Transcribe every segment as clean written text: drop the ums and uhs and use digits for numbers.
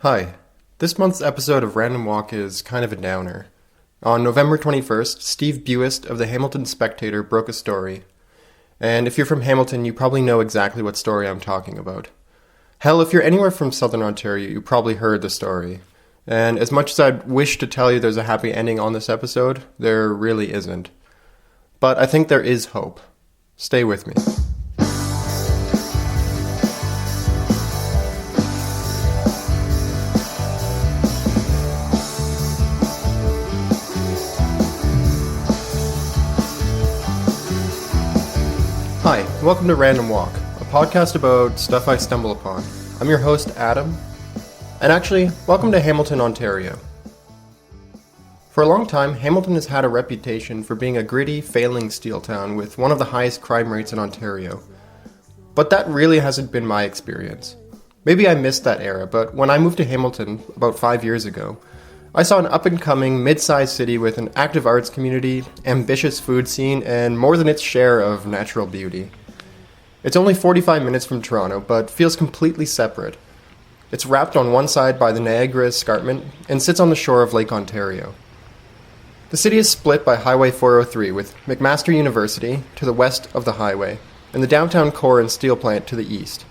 Hi. This month's episode of Random Walk is kind of a downer. On November 21st, Steve Buist of the Hamilton Spectator broke a story. And if you're from Hamilton, you probably know exactly what story I'm talking about. Hell, if you're anywhere from Southern Ontario, you probably heard the story. And as much as I'd wish to tell you there's a happy ending on this episode, there really isn't. But I think there is hope. Stay with me. Hi, welcome to Random Walk, a podcast about stuff I stumble upon. I'm your host, Adam, and actually, welcome to Hamilton, Ontario. For a long time, Hamilton has had a reputation for being a gritty, failing steel town with one of the highest crime rates in Ontario. But that really hasn't been my experience. Maybe I missed that era, but when I moved to Hamilton about 5 years ago, I saw an up-and-coming, mid-sized city with an active arts community, ambitious food scene, and more than its share of natural beauty. It's only 45 minutes from Toronto, but feels completely separate. It's wrapped on one side by the Niagara Escarpment and sits on the shore of Lake Ontario. The city is split by Highway 403, with McMaster University to the west of the highway, and the downtown core and steel plant to the east.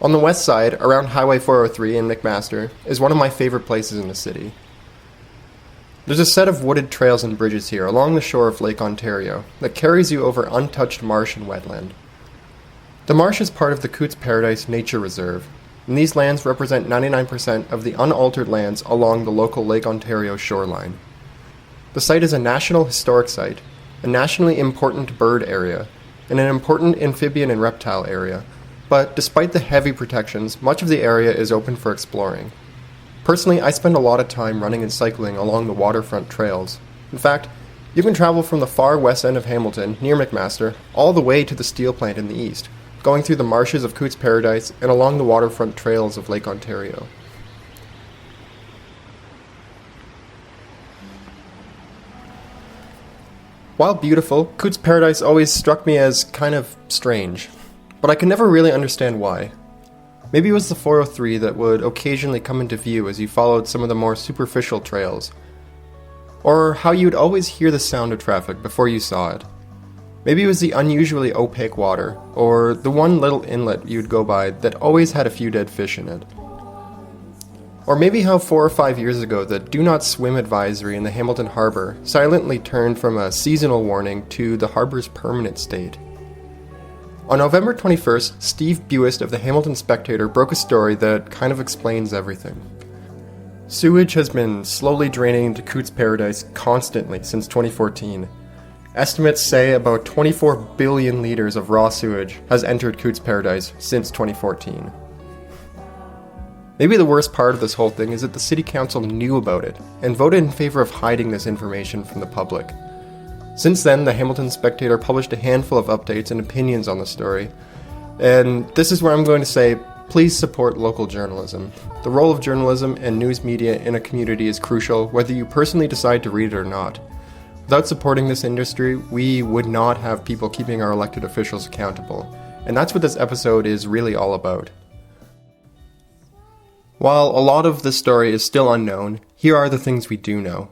On the west side, around Highway 403 and McMaster, is one of my favorite places in the city. There's a set of wooded trails and bridges here along the shore of Lake Ontario that carries you over untouched marsh and wetland. The marsh is part of the Cootes Paradise Nature Reserve, and these lands represent 99% of the unaltered lands along the local Lake Ontario shoreline. The site is a National Historic Site, a nationally important bird area, and an important amphibian and reptile area, but despite the heavy protections, much of the area is open for exploring. Personally, I spend a lot of time running and cycling along the waterfront trails. In fact, you can travel from the far west end of Hamilton, near McMaster, all the way to the steel plant in the east, going through the marshes of Cootes Paradise and along the waterfront trails of Lake Ontario. While beautiful, Cootes Paradise always struck me as kind of strange, but I could never really understand why. Maybe it was the 403 that would occasionally come into view as you followed some of the more superficial trails. Or how you'd always hear the sound of traffic before you saw it. Maybe it was the unusually opaque water, or the one little inlet you'd go by that always had a few dead fish in it. Or maybe how 4 or 5 years ago the do not swim advisory in the Hamilton Harbour silently turned from a seasonal warning to the harbour's permanent state. On November 21st, Steve Buist of the Hamilton Spectator broke a story that kind of explains everything. Sewage has been slowly draining into Cootes Paradise constantly since 2014. Estimates say about 24 billion litres of raw sewage has entered Cootes Paradise since 2014. Maybe the worst part of this whole thing is that the City Council knew about it and voted in favour of hiding this information from the public. Since then, the Hamilton Spectator published a handful of updates and opinions on the story, and this is where I'm going to say, please support local journalism. The role of journalism and news media in a community is crucial, whether you personally decide to read it or not. Without supporting this industry, we would not have people keeping our elected officials accountable, and that's what this episode is really all about. While a lot of this story is still unknown, here are the things we do know.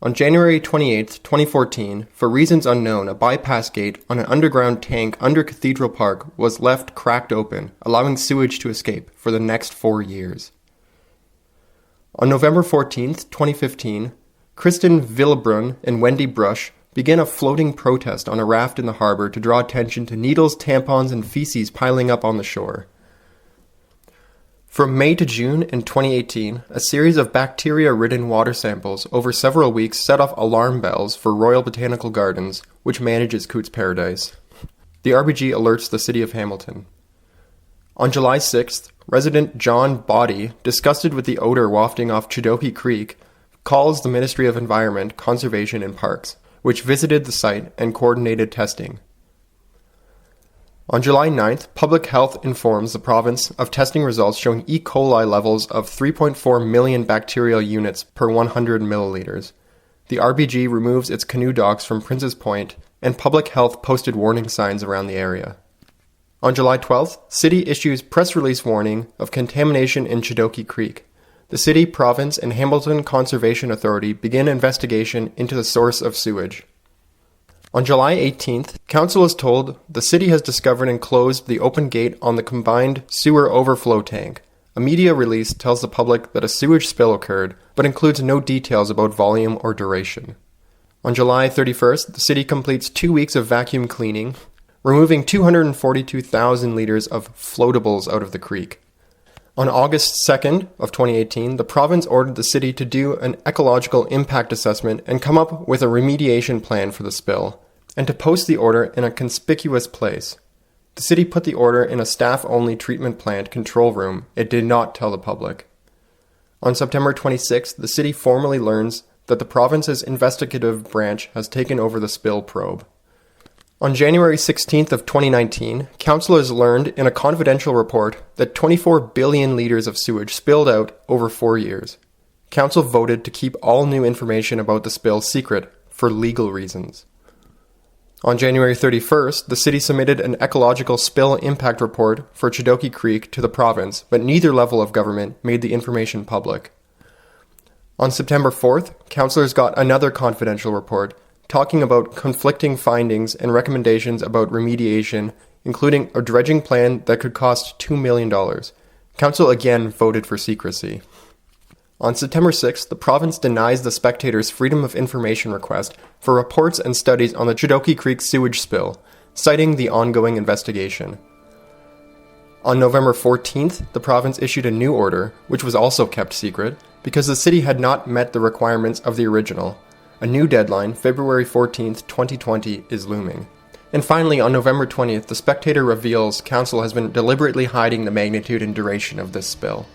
On January 28, 2014, for reasons unknown, a bypass gate on an underground tank under Cathedral Park was left cracked open, allowing sewage to escape for the next 4 years. On November 14, 2015, Kristen Villebrun and Wendy Brush began a floating protest on a raft in the harbour to draw attention to needles, tampons, and feces piling up on the shore. From May to June in 2018, a series of bacteria-ridden water samples over several weeks set off alarm bells for Royal Botanical Gardens, which manages Cootes Paradise. The RBG alerts the City of Hamilton. On July 6th, resident John Boddy, disgusted with the odor wafting off Chidopi Creek, calls the Ministry of Environment, Conservation and Parks, which visited the site and coordinated testing. On July 9th, Public Health informs the province of testing results showing E. coli levels of 3.4 million bacterial units per 100 milliliters. The RBG removes its canoe docks from Prince's Point, and Public Health posted warning signs around the area. On July 12th, City issues press release warning of contamination in Chidoki Creek. the city, province, and Hamilton Conservation Authority begin investigation into the source of sewage. On July 18th, council is told the city has discovered and closed the open gate on the combined sewer overflow tank. A media release tells the public that a sewage spill occurred, but includes no details about volume or duration. On July 31st, the city completes 2 weeks of vacuum cleaning, removing 242,000 liters of floatables out of the creek. On August 2nd of 2018, the province ordered the city to do an ecological impact assessment and come up with a remediation plan for the spill, and to post the order in a conspicuous place. The city put the order in a staff-only treatment plant control room. It did not tell the public. On September 26th, the city formally learns that the province's investigative branch has taken over the spill probe. On January 16th of 2019, councillors learned in a confidential report that 24 billion litres of sewage spilled out over 4 years. Council voted to keep all new information about the spill secret for legal reasons. On January 31st, the city submitted an ecological spill impact report for Chidoki Creek to the province, but neither level of government made the information public. On September 4th, councillors got another confidential report talking about conflicting findings and recommendations about remediation, including a dredging plan that could cost $2 million. Council again voted for secrecy. On September 6th, the province denies the Spectator's Freedom of Information request for reports and studies on the Chidoki Creek sewage spill, citing the ongoing investigation. On November 14th, the province issued a new order, which was also kept secret, because the city had not met the requirements of the original. A new deadline, February 14th, 2020, is looming. And finally, on November 20th, the Spectator reveals council has been deliberately hiding the magnitude and duration of this spill.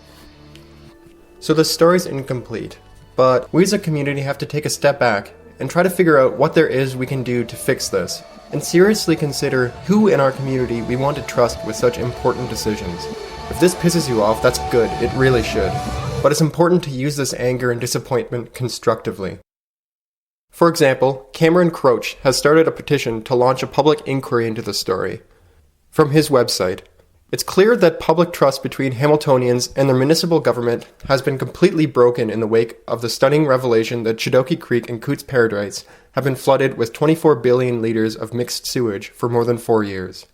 So the story's incomplete, but we as a community have to take a step back and try to figure out what there is we can do to fix this, and seriously consider who in our community we want to trust with such important decisions. If this pisses you off, that's good, it really should. But it's important to use this anger and disappointment constructively. For example, Cameron Croach has started a petition to launch a public inquiry into the story. From his website, it's clear that public trust between Hamiltonians and their municipal government has been completely broken in the wake of the stunning revelation that Chidoki Creek and Cootes Paradise have been flooded with 24 billion litres of mixed sewage for more than 4 years.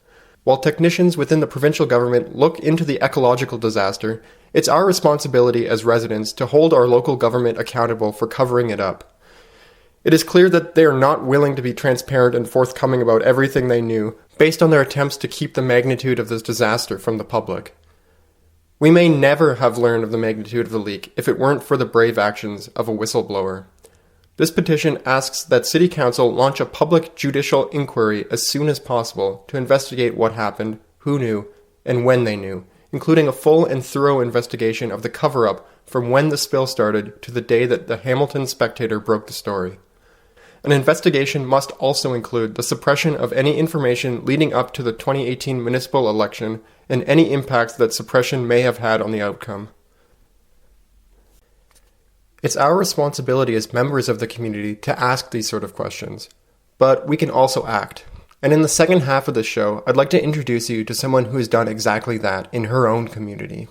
While technicians within the provincial government look into the ecological disaster, it's our responsibility as residents to hold our local government accountable for covering it up. It is clear that they are not willing to be transparent and forthcoming about everything they knew, based on their attempts to keep the magnitude of this disaster from the public. We may never have learned of the magnitude of the leak if it weren't for the brave actions of a whistleblower. This petition asks that City Council launch a public judicial inquiry as soon as possible to investigate what happened, who knew, and when they knew, including a full and thorough investigation of the cover-up from when the spill started to the day that the Hamilton Spectator broke the story. An investigation must also include the suppression of any information leading up to the 2018 municipal election and any impacts that suppression may have had on the outcome. It's our responsibility as members of the community to ask these sort of questions, but we can also act. And in the second half of the show, I'd like to introduce you to someone who has done exactly that in her own community.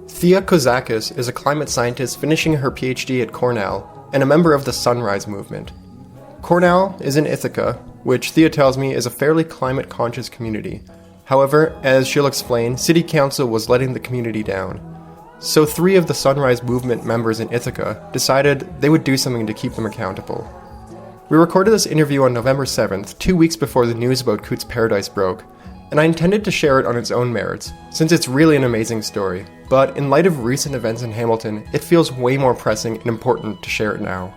Thea Kozakis is a climate scientist finishing her PhD at Cornell and a member of the Sunrise Movement. Cornell is in Ithaca, which Thea tells me is a fairly climate-conscious community. However, as she'll explain, City Council was letting the community down. So 3 of the Sunrise Movement members in Ithaca decided they would do something to keep them accountable. We recorded this interview on November 7th, 2 weeks before the news about Cootes Paradise broke, and I intended to share it on its own merits, since it's really an amazing story. But in light of recent events in Hamilton, it feels way more pressing and important to share it now.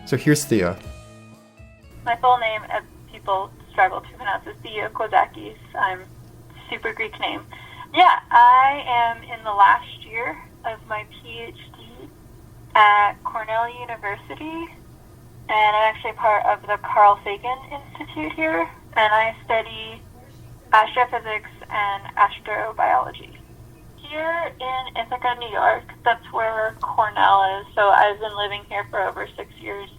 So here's Thea. My full name, as people struggle to pronounce, is Thea Kozakis. I'm super Greek name. Yeah, I am in the last year of my PhD at Cornell University, and I'm actually part of the Carl Sagan Institute here, and I study astrophysics and astrobiology. Here in Ithaca, New York, that's where Cornell is, so I've been living here for over 6 years.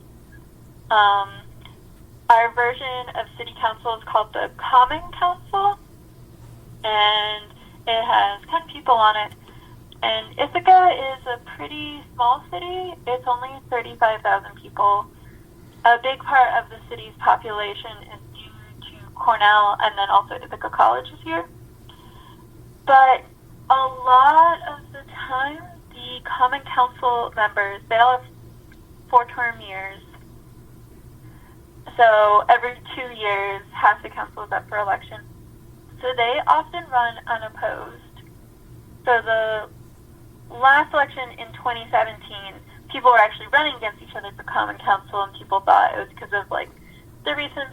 Our version of City Council is called the Common Council, and it has 10 people on it. And Ithaca is a pretty small city. It's only 35,000 people. A big part of the city's population is due to Cornell, and then also Ithaca College is here. But a lot of the time, the Common Council members, they all have 4-term years. So every 2 years, half the council is up for election. So they often run unopposed. So the last election in 2017, people were actually running against each other for Common Council, and people thought it was because of, like, the recent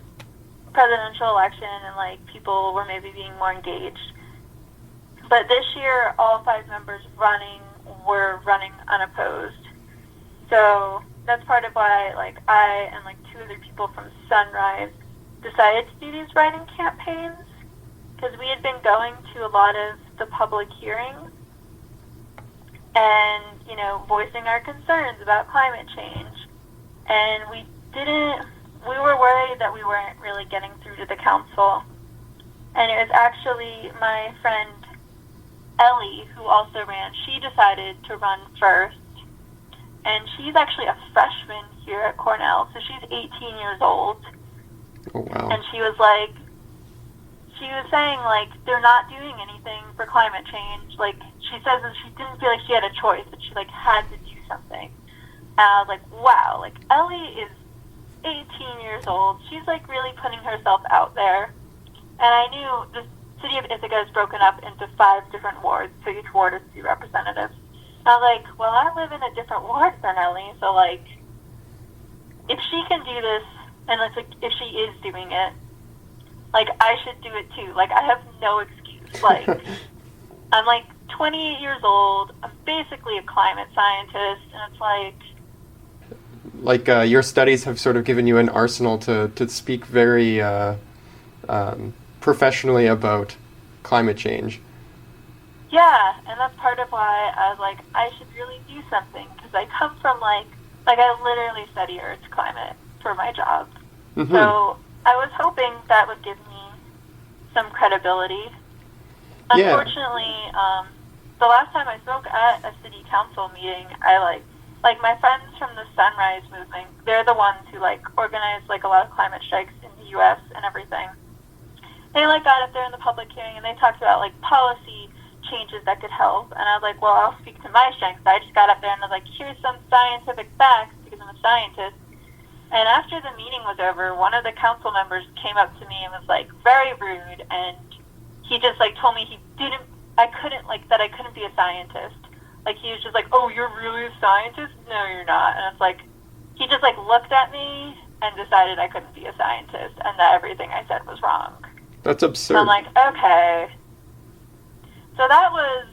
presidential election, and, like, people were maybe being more engaged. But this year, all 5 members were running unopposed. So that's part of why, like, I and, like, 2 other people from Sunrise decided to do these writing campaigns, because we had been going to a lot of the public hearings and, you know, voicing our concerns about climate change. And we were worried that we weren't really getting through to the council. And it was actually my friend Ellie, who also ran, she decided to run first. And she's actually a freshman here at Cornell, so she's 18 years old. Oh, wow. And she was saying, like, they're not doing anything for climate change. Like, she says that she didn't feel like she had a choice, that she, like, had to do something. And I was like, wow, like, Ellie is 18 years old. She's, like, really putting herself out there. And I knew the city of Ithaca is broken up into 5 different wards, so each ward has 2 representatives. And I was like, well, I live in a different ward than Ellie, so, like, if she can do this, and it's like, if she is doing it, like, I should do it too. Like, I have no excuse. Like, I'm, like, 28 years old. I'm basically a climate scientist, and it's like... your studies have sort of given you an arsenal to speak very professionally about climate change. Yeah, and that's part of why I was like, I should really do something, because I come from, like, I literally study Earth's climate for my job. Mm-hmm. So I was hoping that would give me some credibility. Unfortunately, the last time I spoke at a city council meeting, I, like my friends from the Sunrise movement, they're the ones who, like, organize, like, a lot of climate strikes in the U.S. and everything. They, like, got up there in the public hearing, and they talked about, like, policy changes that could help. And I was like, well, I'll speak to my strengths. I just got up there and I was like, here's some scientific facts, because I'm a scientist. And after the meeting was over, one of the council members came up to me and was, like, very rude, and he just, like, told me I couldn't be a scientist. Like, he was just like, oh, you're really a scientist? No, you're not. And it's like, he just, like, looked at me and decided I couldn't be a scientist, and that everything I said was wrong. That's absurd. So I'm like, okay. So that was,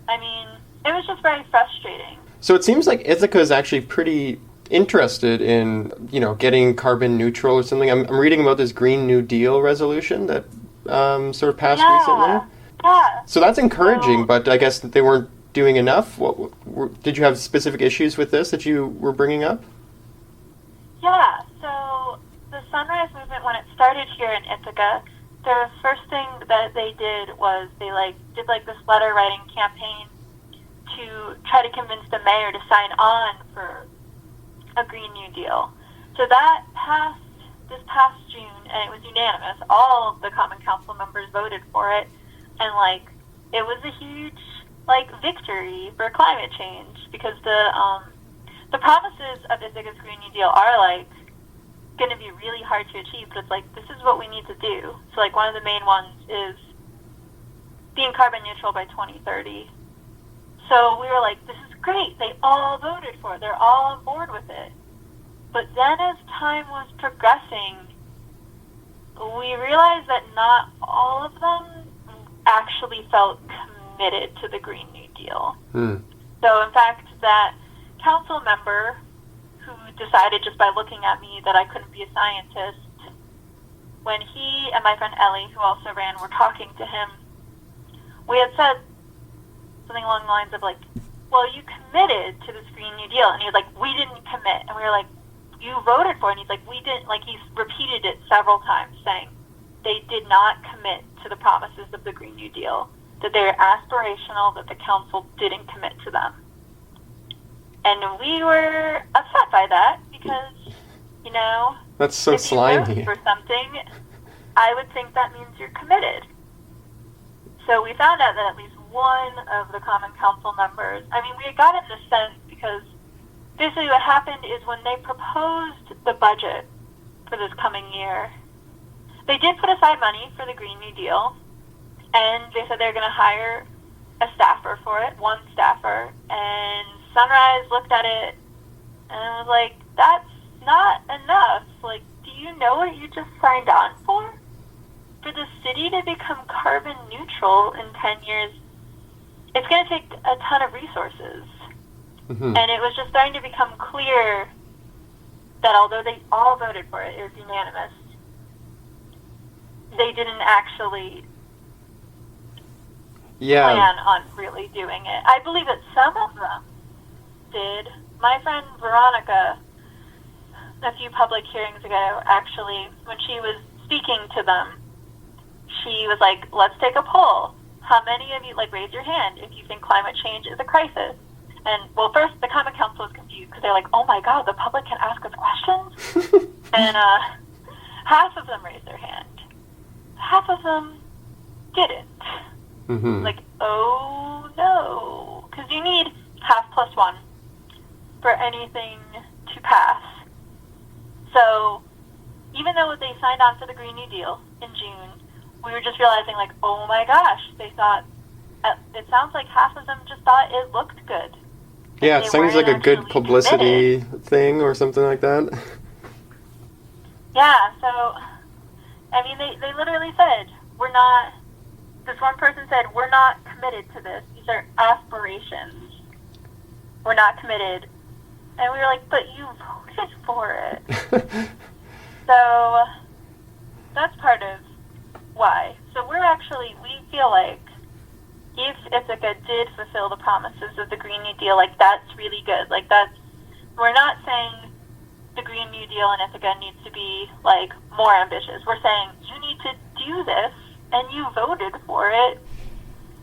it was just very frustrating. So it seems like Ithaca is actually pretty interested in, getting carbon neutral or something. I'm reading about this Green New Deal resolution that sort of passed recently. Yeah. So that's encouraging, but I guess that they weren't doing enough. Did you have specific issues with this that you were bringing up? Yeah. So the Sunrise movement, when it started here in Ithaca, the first thing that they did was they did this letter writing campaign to try to convince the mayor to sign on for a Green New Deal. So that passed this past June, and it was unanimous. All of the Common Council members voted for it, and it was a huge victory for climate change, because the promises of Ithaca's Green New Deal are going to be really hard to achieve, but it's this is what we need to do. So one of the main ones is being carbon neutral by 2030. So we were this is great. They all voted for it. They're all on board with it. But then as time was progressing, we realized that not all of them actually felt committed to the Green New Deal. So in fact, that council member who decided just by looking at me that I couldn't be a scientist, when he and my friend Ellie, who also ran, were talking to him, we had said something along the lines of well, you committed to this Green New Deal. And he was we didn't commit. And we were you voted for it. And he's we didn't. He's repeated it several times, saying, they did not commit to the promises of the Green New Deal, that they're aspirational, that the council didn't commit to them. And we were upset by that because, you know, that's so if slimy. you vote for something, I would think that means you're committed. So we found out that at least one of the Common Council members, I mean, we had gotten this sense because basically what happened is when they proposed the budget for this coming year, they did put aside money for the Green New Deal, and they said they're going to hire a staffer for it, one staffer, and Sunrise looked at it and was like, that's not enough. Like, do you know what you just signed on for? For the city to become carbon neutral in 10 years, it's going to take a ton of resources. Mm-hmm. And it was just starting to become clear that although they all voted for it, it was unanimous, they didn't actually plan on really doing it. I believe that some of them did. My friend Veronica, a few public hearings ago, actually, when she was speaking to them, she was like, let's take a poll. How many of you, like, raise your hand if you think climate change is a crisis? And, well, first, the Common Council was confused because they're like, oh, my God, the public can ask us questions? And half of them raised their hand. Half of them didn't. Mm-hmm. Like, oh, no. Because you need half plus one for anything to pass. So even though they signed on for the Green New Deal in June, we were just realizing, like, oh, my gosh, they thought, it sounds like half of them just thought it looked good. Yeah, it sounds like a good publicity thing or something like that. Yeah, so, I mean, they literally said, we're not, this one person said, we're not committed to this. These are aspirations. We're not committed. And we were like, but you voted for it. So, that's part of why. So we feel like if Ithaca did fulfill the promises of the Green New Deal, like, that's really good. Like, we're not saying the Green New Deal in Ithaca needs to be, like, more ambitious. We're saying you need to do this, and you voted for it.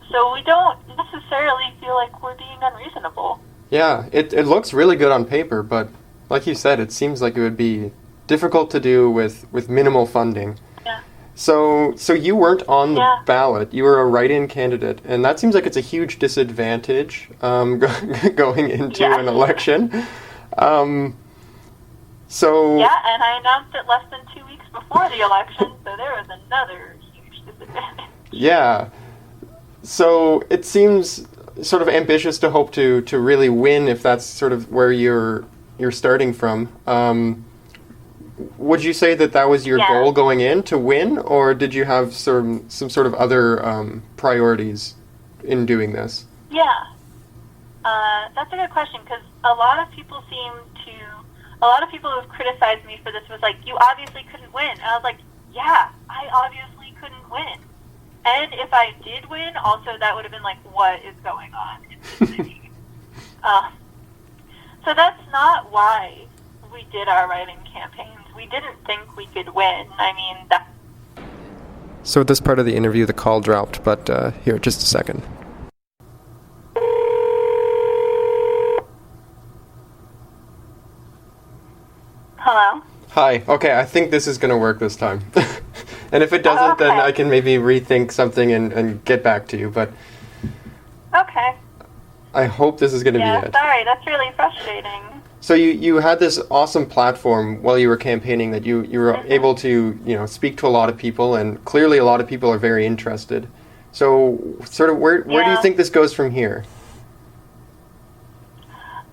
So we don't necessarily feel like we're being unreasonable. Yeah, it looks really good on paper, but like you said, it seems like it would be difficult to do with minimal funding. Yeah. So you weren't on the ballot. You were a write-in candidate, and that seems like it's a huge disadvantage going into an election. So yeah, and I announced it less than 2 weeks before the election, so there was another huge disadvantage. Yeah. So it seems sort of ambitious to hope to really win if that's sort of where you're starting from. Would you say that was your goal going in, to win, or did you have some sort of other priorities in doing this? Yeah, that's a good question, because a lot of people who have criticized me for this was like, you obviously couldn't win. And I was like, yeah, I obviously couldn't win. And if I did win, also that would have been like, what is going on in this city? So that's not why we did our writing campaigns. We didn't think we could win. I mean, So at this part of the interview, the call dropped, but here, just a second. Hello? Hi. Okay, I think this is going to work this time. And if it doesn't, then I can maybe rethink something and get back to you, but okay. I hope this is going to be it. Sorry, that's really frustrating. So you had this awesome platform while you were campaigning that you were able to, speak to a lot of people, and clearly a lot of people are very interested. So sort of where do you think this goes from here?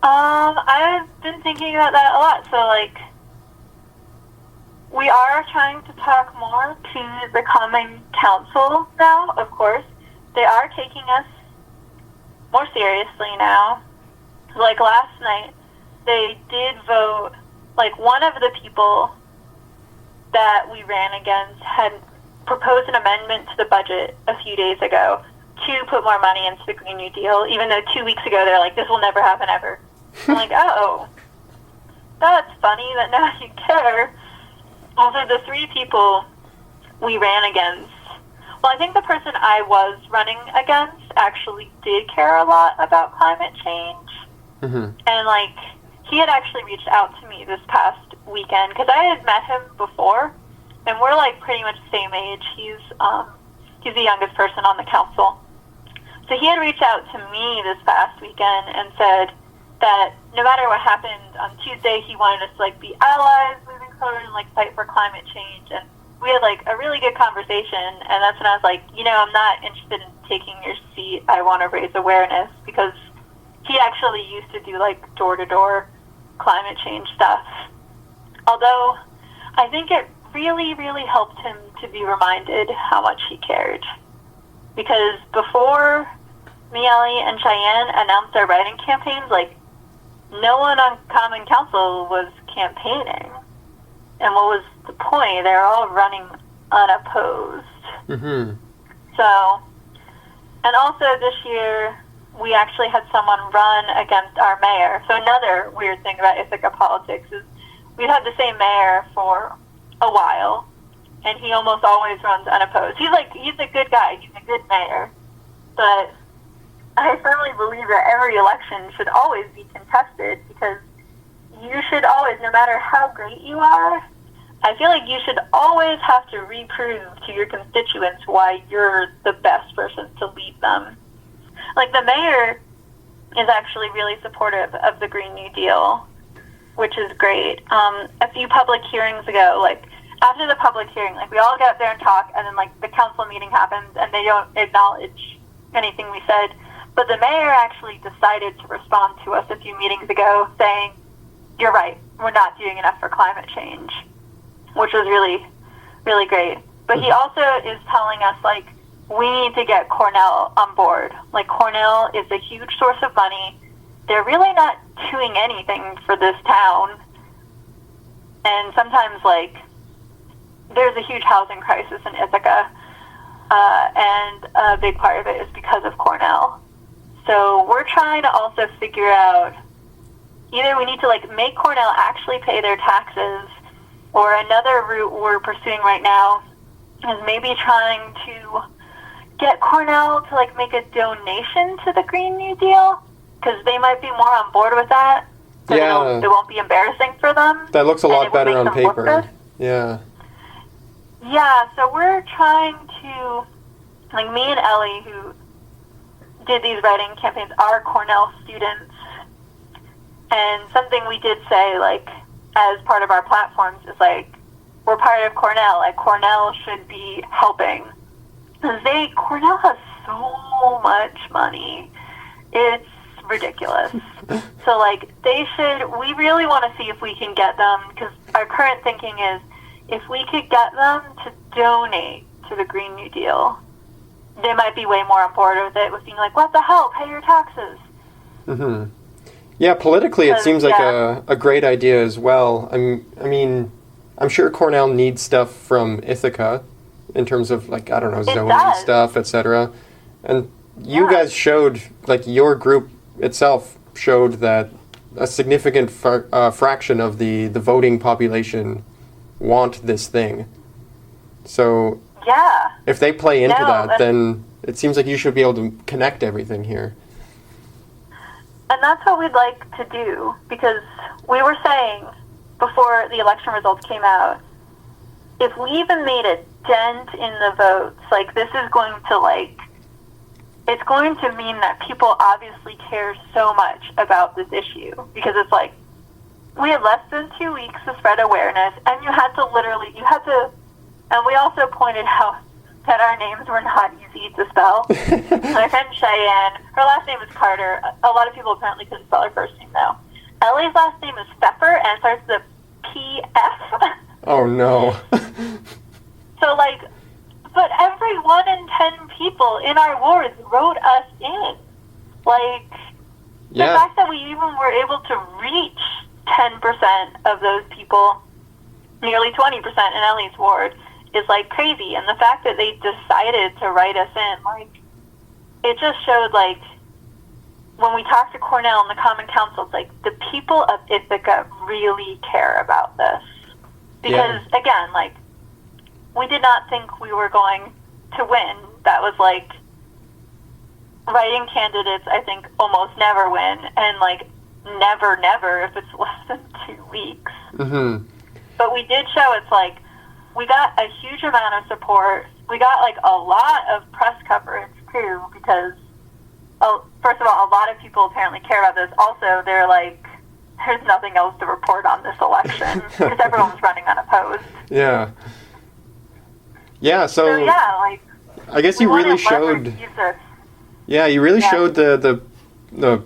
I've been thinking about that a lot. So, like, we are trying to talk more to the Common Council now, of course. They are taking us more seriously now. Like, last night, they did vote, like, one of the people that we ran against had proposed an amendment to the budget a few days ago to put more money into the Green New Deal, even though 2 weeks ago they're like, this will never happen ever. I'm like, oh, that's funny that now you care. Also, the three people we ran against, well, I think the person I was running against actually did care a lot about climate change. Mm-hmm. And, like, he had actually reached out to me this past weekend, because I had met him before, and we're, like, pretty much the same age. He's the youngest person on the council. So he had reached out to me this past weekend and said that no matter what happened on Tuesday, he wanted us to, like, be allies moving forward and, like, fight for climate change. And we had, like, a really good conversation, and that's when I was like, I'm not interested in taking your seat. I want to raise awareness, because he actually used to do, like, door-to-door climate change stuff. Although I think it really, really helped him to be reminded how much he cared. Because before me, Ellie, and Cheyenne announced our writing campaigns, like, no one on Common Council was campaigning. And what was the point? They were all running unopposed. Mm-hmm. So, and also this year, we actually had someone run against our mayor. So another weird thing about Ithaca politics is we've had the same mayor for a while, and he almost always runs unopposed. He's a good guy. He's a good mayor. But I firmly believe that every election should always be contested, because you should always, no matter how great you are, I feel like you should always have to reprove to your constituents why you're the best person to lead them. Like, the mayor is actually really supportive of the Green New Deal, which is great. A few public hearings ago, like, after the public hearing, like, we all get up there and talk, and then, like, the council meeting happens, and they don't acknowledge anything we said. But the mayor actually decided to respond to us a few meetings ago, saying, "You're right, we're not doing enough for climate change," which was really, really great. But he also is telling us, like, we need to get Cornell on board. Like, Cornell is a huge source of money. They're really not doing anything for this town. And sometimes, like, there's a huge housing crisis in Ithaca, and a big part of it is because of Cornell. So we're trying to also figure out, either we need to, like, make Cornell actually pay their taxes, or another route we're pursuing right now is maybe trying to get Cornell to, like, make a donation to the Green New Deal, because they might be more on board with that. So Yeah. it won't be embarrassing for them. That looks a lot better on paper. Good. Yeah. Yeah, so we're trying to, like, me and Ellie, who did these writing campaigns, are Cornell students. And something we did say, like, as part of our platforms is, like, we're part of Cornell. Like, Cornell should be helping. Because Cornell has so much money. It's ridiculous. So, like, we really want to see if we can get them, because our current thinking is, if we could get them to donate to the Green New Deal, they might be way more on board with it, with being like, what the hell, pay your taxes. Mm-hmm. Yeah, politically it seems like a great idea as well. I mean, I'm sure Cornell needs stuff from Ithaca in terms of, like, I don't know, zoning stuff, etc. And you guys showed, like, your group itself showed that a significant fraction of the voting population want this thing. So if they play into that, then it seems like you should be able to connect everything here. And that's what we'd like to do, because we were saying before the election results came out, if we even made a dent in the votes, like, this is going to, like, it's going to mean that people obviously care so much about this issue, because it's like, we had less than 2 weeks to spread awareness, and you had to, and we also pointed out that our names were not easy to spell. My friend Cheyenne, her last name is Carter. A lot of people apparently couldn't spell her first name, though. Ellie's last name is Pfeffer, and it starts with a P-F. Oh, no. So, like, but every 1 in 10 people in our wards wrote us in. Like, the fact that we even were able to reach 10% of those people, nearly 20% in Ellie's ward, is, like, crazy. And the fact that they decided to write us in, like, it just showed, like, when we talked to Cornell and the Common Council, it's like, the people of Ithaca really care about this. Because, again, like, we did not think we were going to win. That was like, writing candidates, I think, almost never win, and like never if it's less than 2 weeks. Mm-hmm. But we did show it's like, we got a huge amount of support. We got like a lot of press coverage too, because first of all, a lot of people apparently care about this. Also, they're like, there's nothing else to report on this election because everyone's running unopposed. Yeah. Yeah, so yeah, like, I guess you really showed. Yeah, you really showed the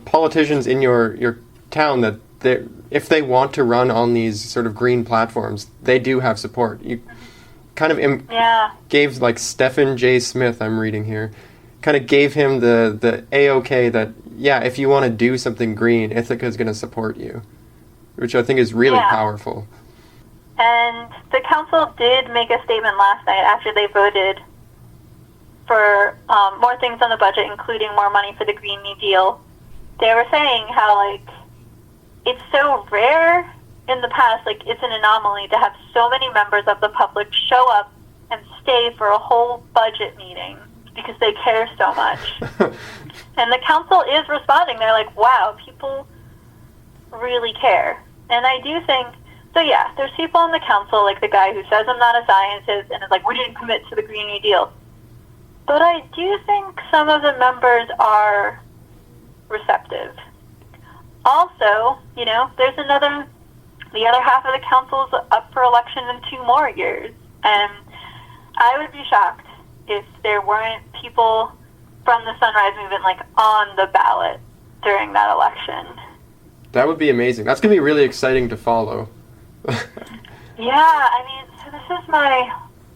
politicians in your town that if they want to run on these sort of green platforms, they do have support. You kind of gave, like, Stephen J. Smith, I'm reading here, kind of gave him the A-OK that, yeah, if you want to do something green, Ithaca is going to support you, which I think is really powerful. And the council did make a statement last night after they voted for more things on the budget, including more money for the Green New Deal. They were saying how, like, it's so rare in the past, like, it's an anomaly to have so many members of the public show up and stay for a whole budget meeting because they care so much. And the council is responding. They're like, wow, people really care. And I do think, so yeah, there's people in the council, like the guy who says I'm not a scientist and is like, we didn't commit to the Green New Deal. But I do think some of the members are receptive. Also, you know, there's the other half of the council's up for election in 2 more years. And I would be shocked if there weren't people from the Sunrise Movement, like, on the ballot during that election. That would be amazing. That's going to be really exciting to follow. Yeah, I mean, so this is my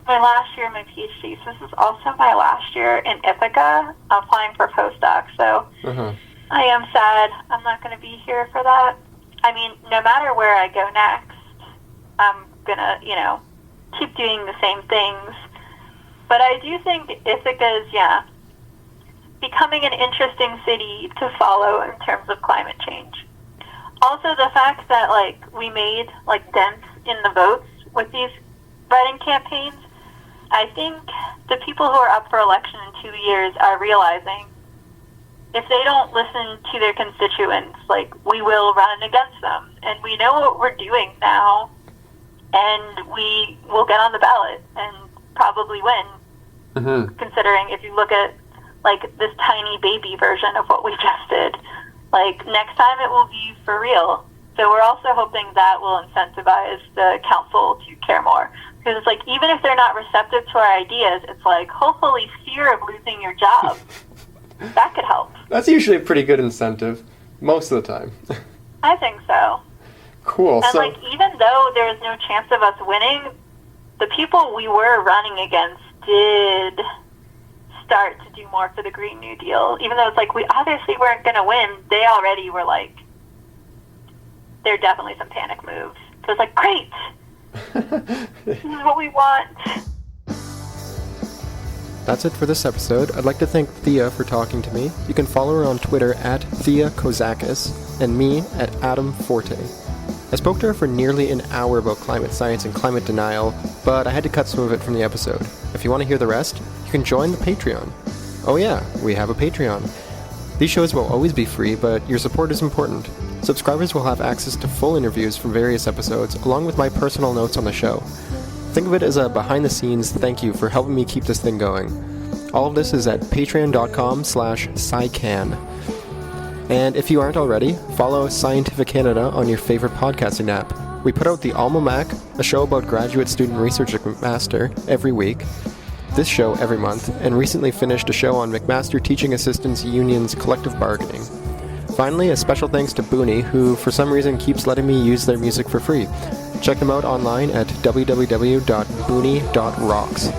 last year in my PhD, so this is also my last year in Ithaca, applying for postdoc, so I am sad I'm not going to be here for that. I mean, no matter where I go next, I'm going to, you know, keep doing the same things. But I do think Ithaca is, becoming an interesting city to follow in terms of climate change. Also, the fact that, like, we made, like, dents in the votes with these writing campaigns, I think the people who are up for election in 2 years are realizing if they don't listen to their constituents, like, we will run against them. And we know what we're doing now, and we will get on the ballot and probably win, considering if you look at, like, this tiny baby version of what we just did. Like, next time it will be for real. So we're also hoping that will incentivize the council to care more. Because it's like, even if they're not receptive to our ideas, it's like, hopefully fear of losing your job. That could help. That's usually a pretty good incentive, most of the time. I think so. Cool. And, like, even though there was no chance of us winning, the people we were running against did start to do more for the Green New Deal. Even though it's like, we obviously weren't going to win, they already were like, there are definitely some panic moves. So it's like, great! This is what we want. That's it for this episode. I'd like to thank Thea for talking to me. You can follow her on Twitter at Thea Kozakis and me at Adam Forte. I spoke to her for nearly an hour about climate science and climate denial, but I had to cut some of it from the episode. If you want to hear the rest, you can join the Patreon. Oh yeah, we have a Patreon. These shows will always be free, but your support is important. Subscribers will have access to full interviews from various episodes, along with my personal notes on the show. Think of it as a behind-the-scenes thank you for helping me keep this thing going. All of this is at patreon.com/scican. And if you aren't already, follow Scientificanada on your favorite podcasting app. We put out the Alma Mac, a show about graduate student research at McMaster, every week, this show every month, and recently finished a show on McMaster Teaching Assistants Union's collective bargaining. Finally, a special thanks to Booney, who for some reason keeps letting me use their music for free. Check them out online at www.booney.rocks.